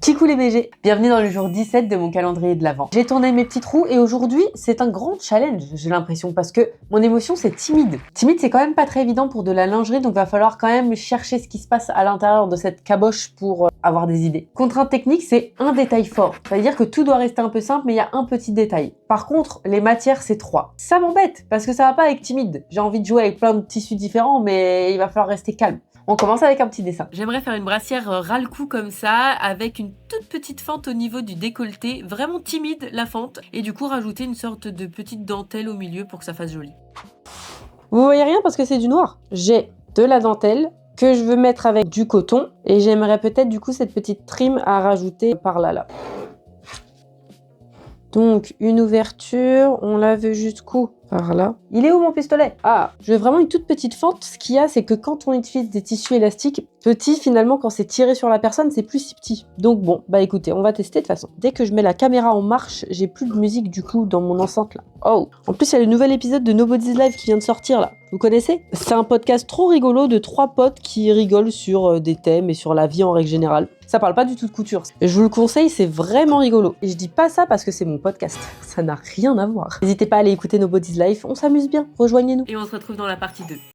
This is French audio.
Coucou les BG, bienvenue dans le jour 17 de mon calendrier de l'Avent. J'ai tourné mes petits trous et aujourd'hui c'est un grand challenge, j'ai l'impression, parce que mon émotion c'est timide. Timide c'est quand même pas très évident pour de la lingerie, donc va falloir quand même chercher ce qui se passe à l'intérieur de cette caboche pour avoir des idées. Contrainte technique, c'est un détail fort, c'est-à-dire que tout doit rester un peu simple mais il y a un petit détail. Par contre, les matières c'est 3. Ça m'embête parce que ça va pas avec timide. J'ai envie de jouer avec plein de tissus différents mais il va falloir rester calme. On commence avec un petit dessin. J'aimerais faire une brassière ras le cou comme ça, avec une toute petite fente au niveau du décolleté, vraiment timide la fente, et du coup rajouter une sorte de petite dentelle au milieu pour que ça fasse joli. Vous voyez rien parce que c'est du noir. J'ai de la dentelle que je veux mettre avec du coton, et j'aimerais peut-être du coup cette petite trim à rajouter par là. Donc une ouverture, on la veut jusqu'où? Par là. Il est où mon pistolet? Ah, je veux vraiment une toute petite fente. Ce qu'il y a, c'est que quand on utilise des tissus élastiques, petits, finalement, quand c'est tiré sur la personne, c'est plus si petit. Donc bon, bah écoutez, on va tester de toute façon. Dès que je mets la caméra en marche, j'ai plus de musique du coup dans mon enceinte là. Oh, en plus il y a le nouvel épisode de Nobody's Life qui vient de sortir là. Vous connaissez? C'est un podcast trop rigolo de 3 potes qui rigolent sur des thèmes et sur la vie en règle générale. Ça parle pas du tout de couture. Je vous le conseille, c'est vraiment rigolo. Et je dis pas ça parce que c'est mon podcast. Ça n'a rien à voir. N'hésitez pas à aller écouter Nobody's Life, on s'amuse bien. Rejoignez-nous. Et on se retrouve dans la partie 2.